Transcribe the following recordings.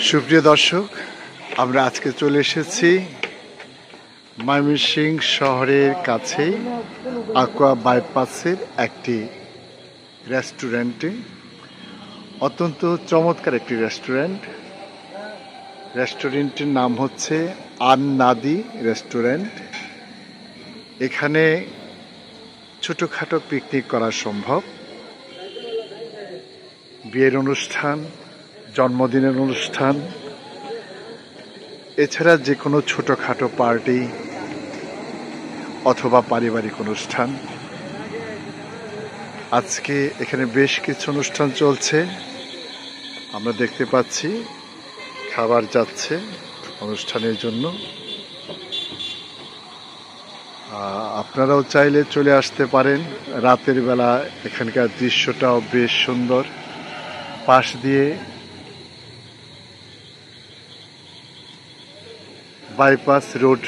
সুপ্রিয় দর্শক, আমরা আজকে চলে এসেছি ময়মনসিংহ শহরের কাছেই আকুয়া বাইপাসের একটি রেস্টুরেন্টে। অত্যন্ত চমৎকার একটি রেস্টুরেন্টের নাম হচ্ছে আন-নাদি রেস্টুরেন্ট। এখানে ছোটোখাটো পিকনিক করা সম্ভব, বিয়ের অনুষ্ঠান, জন্মদিনের অনুষ্ঠান, এছাড়া যে কোনো ছোটোখাটো পার্টি অথবা পারিবারিক অনুষ্ঠান। আজকে এখানে বেশ কিছু অনুষ্ঠান চলছে, আমরা দেখতে পাচ্ছি খাবার যাচ্ছে অনুষ্ঠানের জন্য। আপনারাও চাইলে চলে আসতে পারেন। রাতের বেলা এখানকার দৃশ্যটাও বেশ সুন্দর। পাশ দিয়ে বাইপাস রোড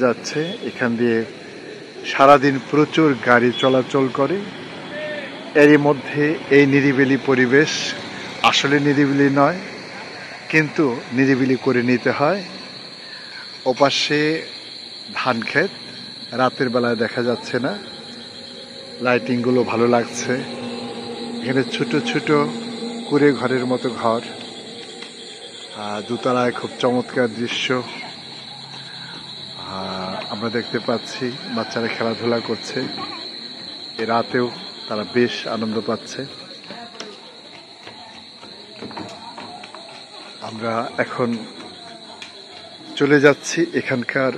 যাচ্ছে, এখান দিয়ে সারাদিন প্রচুর গাড়ি চলাচল করে। এরই মধ্যে এই নিরিবিলি পরিবেশ, আসলে নিরিবিলি নয় কিন্তু নিরিবিলি করে নিতে হয়। ওপাশে ধান ক্ষেত, রাতের বেলায় দেখা যাচ্ছে না, লাইটিংগুলো ভালো লাগছে। এখানে ছোট ছোট কুড়ে ঘরের মতো ঘর, দোতলায় খুব চমৎকার দৃশ্য আমরা দেখতে পাচ্ছি। বাচ্চারা খেলাধুলা করছে, এ রাতেও তারা বেশ আনন্দ পাচ্ছে। আমরা এখন চলে যাচ্ছি এখানকার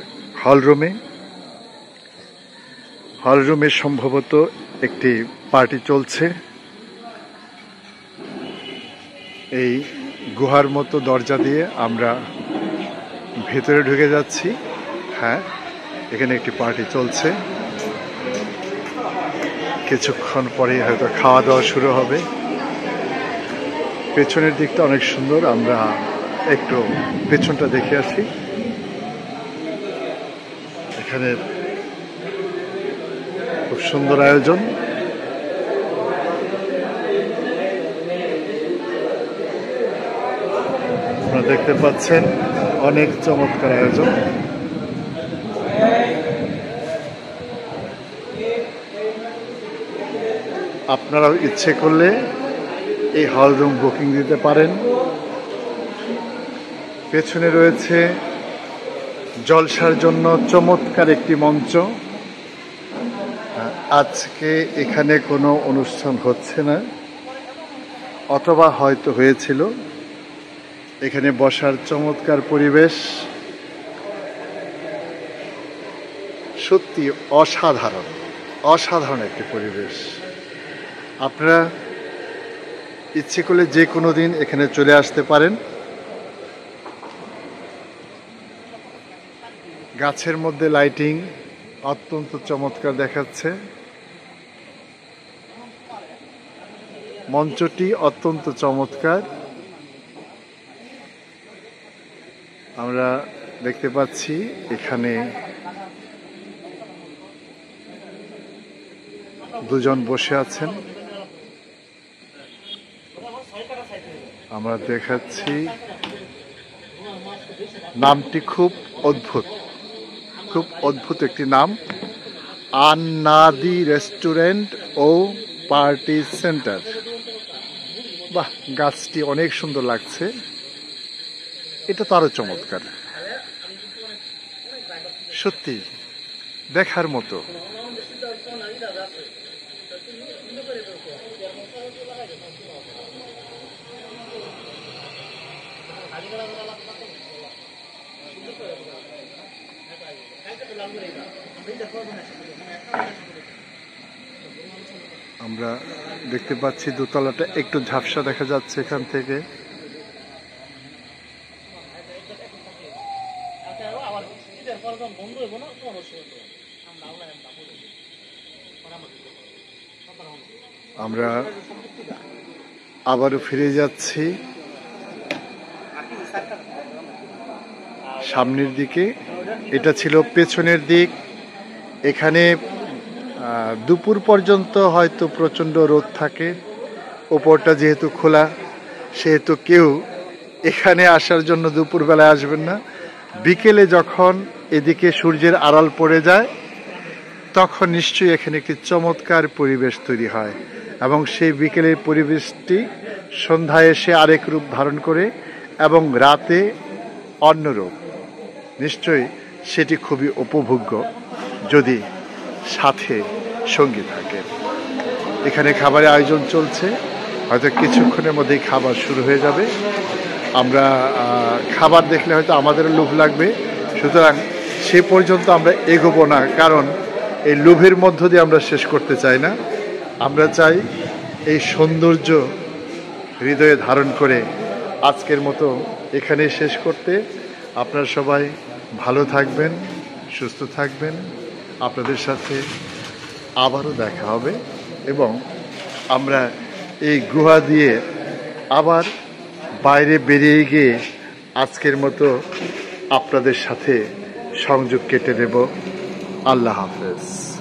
হলরুমে সম্ভবত একটি পার্টি চলছে। এই গুহার মতো দরজা দিয়ে আমরা ভেতরে ঢুকে যাচ্ছি। হ্যাঁ, এখানে একটি পার্টি চলছে, কিছুক্ষণ পরে হয়তো খাওয়া দাওয়া শুরু হবে। পেছনের দিকটা অনেক সুন্দর, আমরা একটু পেছনটা দেখে আসি। এখানে খুব সুন্দর আয়োজন। আপনারা দেখতে পাচ্ছেন অনেক চমৎকার আয়োজন। আপনারাও ইচ্ছে করলে এই হল রুম বুকিং দিতে পারেন। পেছনে রয়েছে জলসার জন্য চমৎকার একটি মঞ্চ। আজকে এখানে কোনো অনুষ্ঠান হচ্ছে না, অথবা হয়তো হয়েছিল। এখানে বসার চমৎকার পরিবেশ, সত্যি অসাধারণ একটি পরিবেশ। আপনারা ইচ্ছে করলে যে কোনো দিন এখানে চলে আসতে পারেন। গাছের মধ্যে লাইটিং অত্যন্ত চমৎকার দেখাচ্ছে, মঞ্চটি অত্যন্ত চমৎকার। আমরা দেখতে পাচ্ছি এখানে দুজন বসে আছেন। আমরা দেখাচ্ছি নামটি খুব অদ্ভুত একটি নাম, আন-নাদি রেস্টুরেন্ট ও পার্টি সেন্টার। বাহ, গাছটি অনেক সুন্দর লাগছে, এটা তো আরো চমৎকার, সত্যি দেখার মতো। আমরা দেখতে পাচ্ছি দোতলাটা একটু ঝাপসা দেখা যাচ্ছে এখান থেকে। আমরা আবারও ফিরে যাচ্ছি সামনের দিকে। এটা ছিল পেছনের দিক। এখানে দুপুর পর্যন্ত হয়তো প্রচণ্ড রোদ থাকে, ওপরটা যেহেতু খোলা সেহেতু কেউ এখানে আসার জন্য দুপুরবেলায় আসবেন না, বিকেলে যখন এদিকে সূর্যের আড়াল পড়ে যায় তখন নিশ্চয়ই এখানে একটি চমৎকার পরিবেশ তৈরি হয়, এবং সেই বিকেলের পরিবেশটি সন্ধ্যায় এসে আরেক রূপ ধারণ করে এবং রাতে অন্য রূপ। নিশ্চয়ই সেটি খুবই উপভোগ্য যদি সাথে সঙ্গী থাকে। এখানে খাবারের আয়োজন চলছে, হয়তো কিছুক্ষণের মধ্যেই খাবার শুরু হয়ে যাবে। আমরা খাবার দেখলে হয়তো আমাদেরও লোভ লাগবে, সুতরাং সে পর্যন্ত আমরা এগোবো না, কারণ এই লোভের মধ্য দিয়ে আমরা শেষ করতে চাই না। আমরা চাই এই সৌন্দর্য হৃদয়ে ধারণ করে আজকের মতো এখানেই শেষ করতে। আপনারা সবাই ভালো থাকবেন, সুস্থ থাকবেন। আপনাদের সাথে আবারও দেখা হবে এবং আমরা এই গুহা দিয়ে আবার বাইরে বেরিয়ে গিয়ে আজকের মতো আপনাদের সাথে সংযোগ কেটে নেব। আল্লাহ হাফেজ।